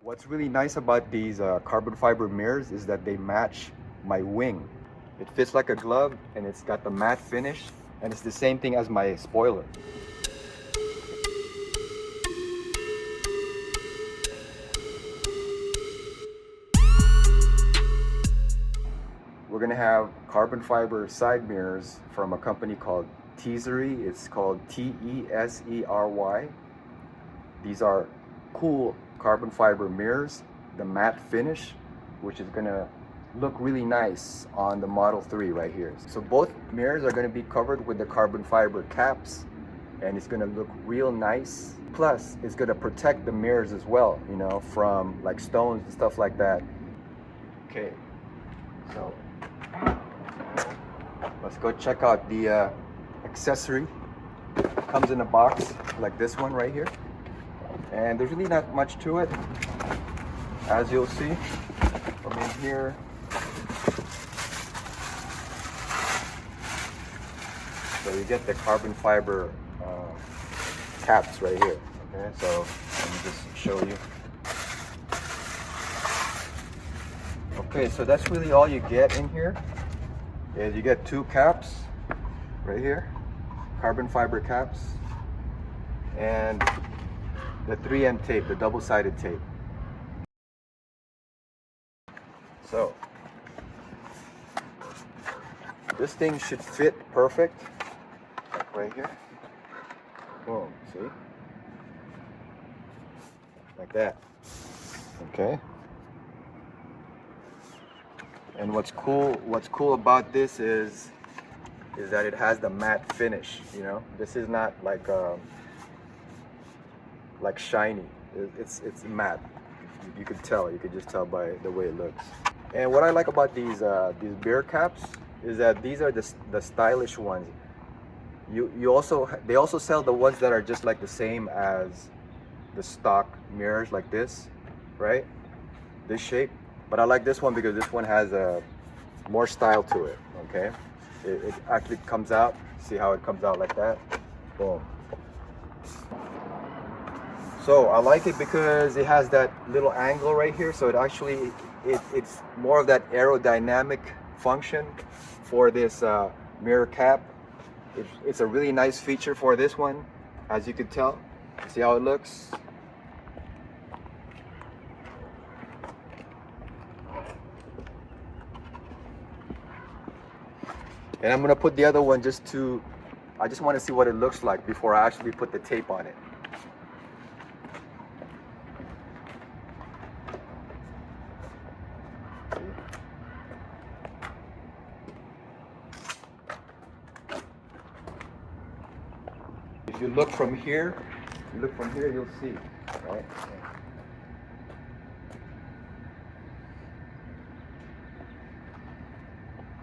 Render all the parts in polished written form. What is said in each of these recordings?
What's really nice about these carbon fiber mirrors is that they match my wing. It fits like a glove and it's got the matte finish, and it's the same thing as my spoiler. We're gonna have carbon fiber side mirrors from a company called Teasery. It's called Tesery. These are cool carbon fiber mirrors, the matte finish, which is gonna look really nice on the Model 3 right here. So both mirrors are gonna be covered with the carbon fiber caps, and it's gonna look real nice. Plus, it's gonna protect the mirrors as well, you know, from like stones and stuff like that. Okay, so let's go check out the accessory. It comes in a box like this one right here. And there's really not much to it, as you'll see from in here. So you get the carbon fiber caps right here. Okay, so let me just show you. Okay, so that's really all you get in here. Is you get two caps right here, carbon fiber caps, and the 3M tape, the double-sided tape. So this thing should fit perfect, like right here. Boom, see? Like that. Okay. And what's cool about this is that it has the matte finish, you know? This is not like shiny. It's matte. You could tell. You could just tell by the way it looks. And what I like about these beer caps is that these are the stylish ones. They also sell the ones that are just like the same as the stock mirrors, like this, right? This shape. But I like this one because this one has more style to it. Okay, it actually comes out. See how it comes out like that? Boom. So I like it because it has that little angle right here. So it's more of that aerodynamic function for this mirror cap. It's a really nice feature for this one, as you can tell. See how it looks? And I'm gonna put the other one I just want to see what it looks like before I actually put the tape on it. If you look from here, you'll see, right?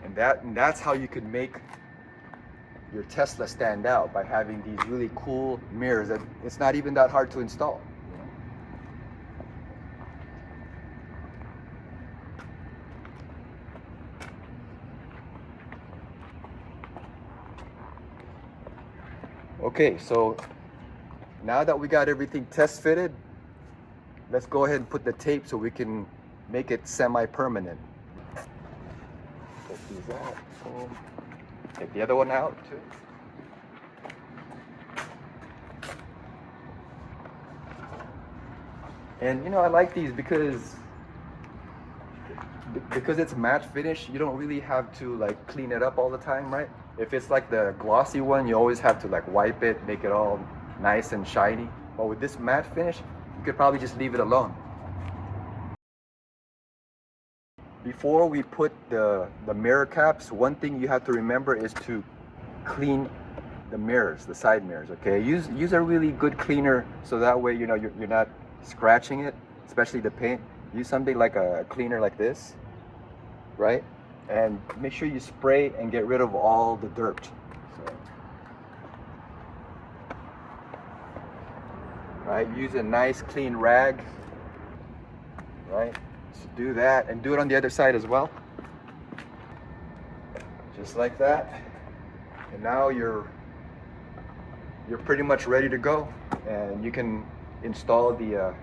And that's how you could make your Tesla stand out, by having these really cool mirrors that it's not even that hard to install. Okay, so now that we got everything test fitted, let's go ahead and put the tape so we can make it semi-permanent. Take these out. Boom. Take the other one out too. And you know, I like these because it's matte finish. You don't really have to like clean it up all the time, right? If it's like the glossy one, you always have to like wipe it, make it all nice and shiny. But with this matte finish, you could probably just leave it alone. Before we put the mirror caps, one thing you have to remember is to clean the mirrors, the side mirrors, okay? Use a really good cleaner, so that way, you know, you're not scratching it, especially the paint. Use something like a cleaner like this, right? And make sure you spray and get rid of all the dirt. So, right, use a nice clean rag, right? So do that, and do it on the other side as well. Just like that. And now you're pretty much ready to go, and you can install the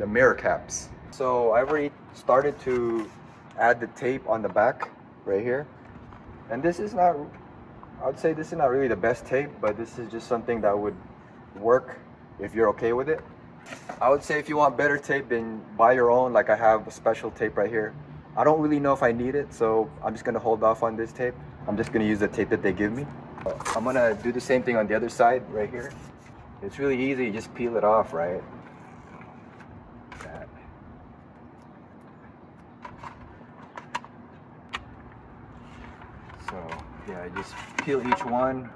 mirror caps. So I've already started to add the tape on the back right here. And this is not, I would say this is not really the best tape, but this is just something that would work if you're okay with it. I would say if you want better tape, then buy your own. Like I have a special tape right here. I don't really know if I need it, so I'm just gonna hold off on this tape. I'm just gonna use the tape that they give me. I'm gonna do the same thing on the other side right here. It's really easy, you just peel it off, right? That. So yeah, I just peel each one.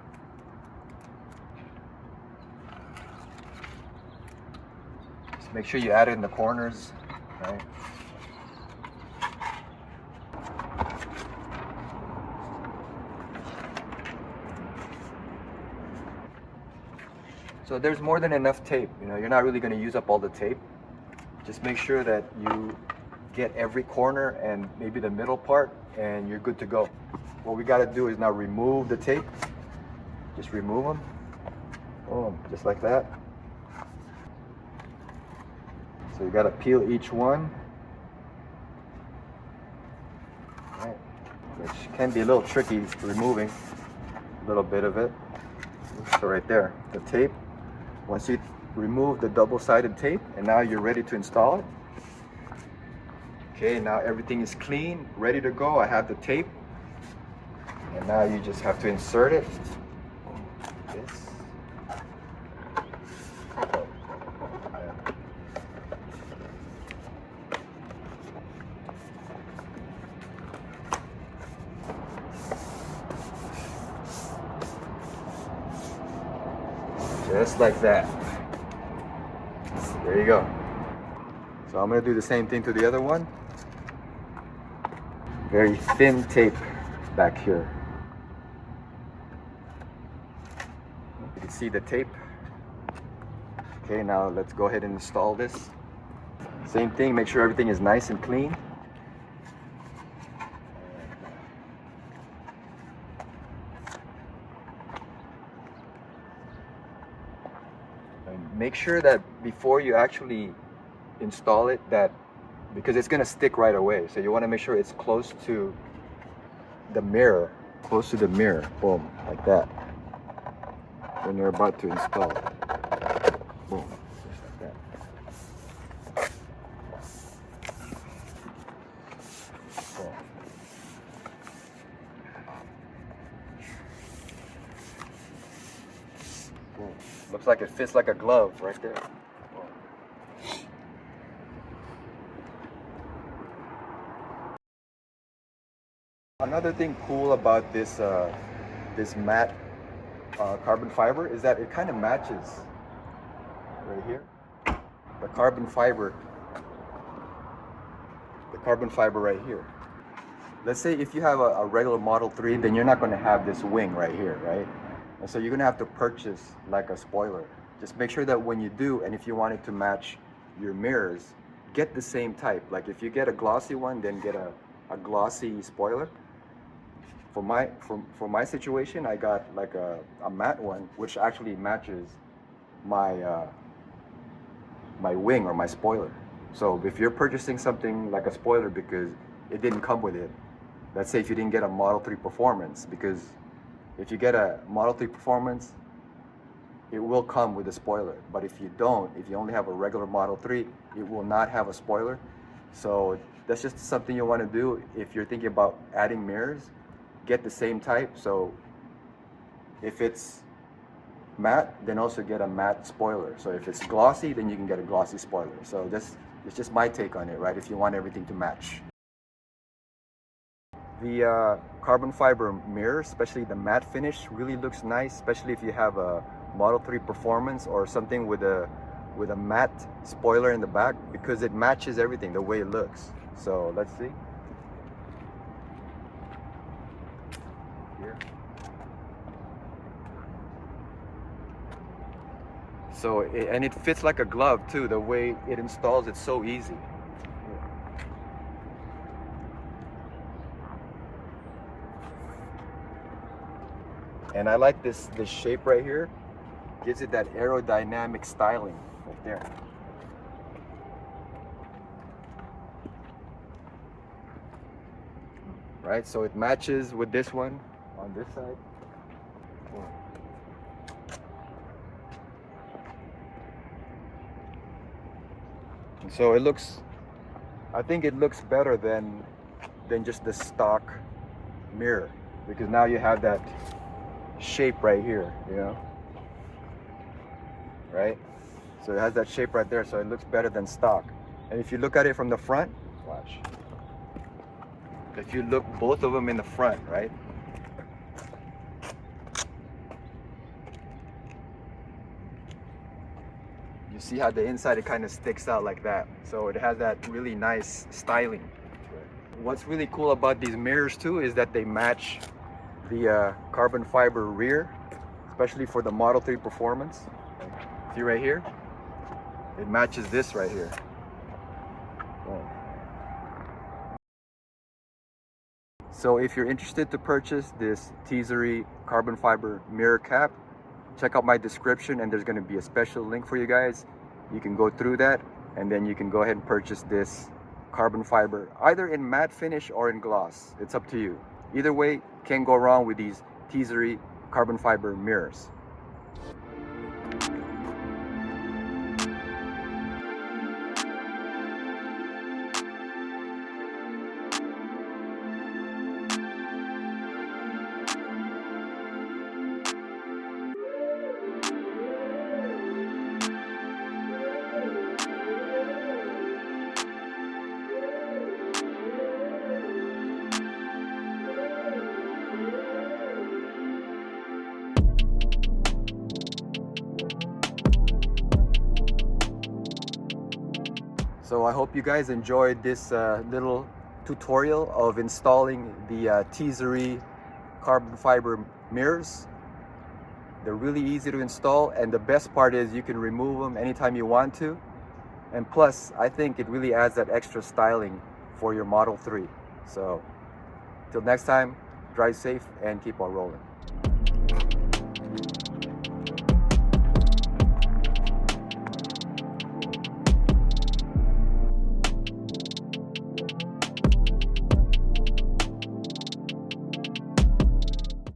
Just make sure you add it in the corners, right? So there's more than enough tape. You know, you're not really going to use up all the tape. Just make sure that you get every corner and maybe the middle part, and you're good to go. What we got to do is now remove the tape. Just remove them. Boom, just like that. So you got to peel each one. Right. Which can be a little tricky removing a little bit of it. So right there, the tape. Once you remove the double-sided tape, and now you're ready to install it. Okay, now everything is clean, ready to go. I have the tape, and now you just have to insert it. This. Just like that. There you go. So I'm gonna do the same thing to the other one. Very thin tape back here. You can see the tape. Okay, now let's go ahead and install this. Same thing, make sure everything is nice and clean. And make sure that before you actually install it, that because it's gonna stick right away, so you want to make sure it's close to the mirror, boom, like that, when you're about to install it. Boom, just like that. Boom. Boom. Looks like it fits like a glove right there. Another thing cool about this this matte carbon fiber is that it kind of matches right here. The carbon fiber right here. Let's say if you have a regular Model 3, then you're not going to have this wing right here, right? And so you're going to have to purchase like a spoiler. Just make sure that when you do, and if you want it to match your mirrors, get the same type. Like if you get a glossy one, then get a glossy spoiler. For my situation, I got like a matte one, which actually matches my my wing or my spoiler. So if you're purchasing something like a spoiler because it didn't come with it, let's say if you didn't get a Model 3 Performance, because if you get a Model 3 Performance, it will come with a spoiler. But if you don't, if you only have a regular Model 3, it will not have a spoiler. So that's just something you want to do if you're thinking about adding mirrors. Get the same type. So if it's matte, then also get a matte spoiler. So if it's glossy, then you can get a glossy spoiler. So it's just my take on it, right? If you want everything to match. The carbon fiber mirror, especially the matte finish, really looks nice, especially if you have a Model 3 Performance or something with a matte spoiler in the back, because it matches everything the way it looks. So let's see. Here. So and it fits like a glove too. The way it installs, it's so easy. And I like this shape right here. Gives it that aerodynamic styling right there. right? So it matches with this one on this side. And so it looks, I think it looks better than just the stock mirror, because now you have that shape right here, you know, right? So it has that shape right there, so it looks better than stock. And if you look at it from the front, watch. If you look both of them in the front, right? You see how the inside, it kind of sticks out like that. So it has that really nice styling. What's really cool about these mirrors too is that they match the carbon fiber rear, especially for the Model 3 Performance. See right here? It matches this right here. So if you're interested to purchase this Teasery carbon fiber mirror cap, check out my description and there's going to be a special link for you guys. You can go through that and then you can go ahead and purchase this carbon fiber either in matte finish or in gloss. It's up to you. Either way, can't go wrong with these Teasery carbon fiber mirrors. So I hope you guys enjoyed this little tutorial of installing the Teasery carbon fiber mirrors. They're really easy to install, and the best part is you can remove them anytime you want to. And plus, I think it really adds that extra styling for your Model 3. So, till next time, drive safe and keep on rolling.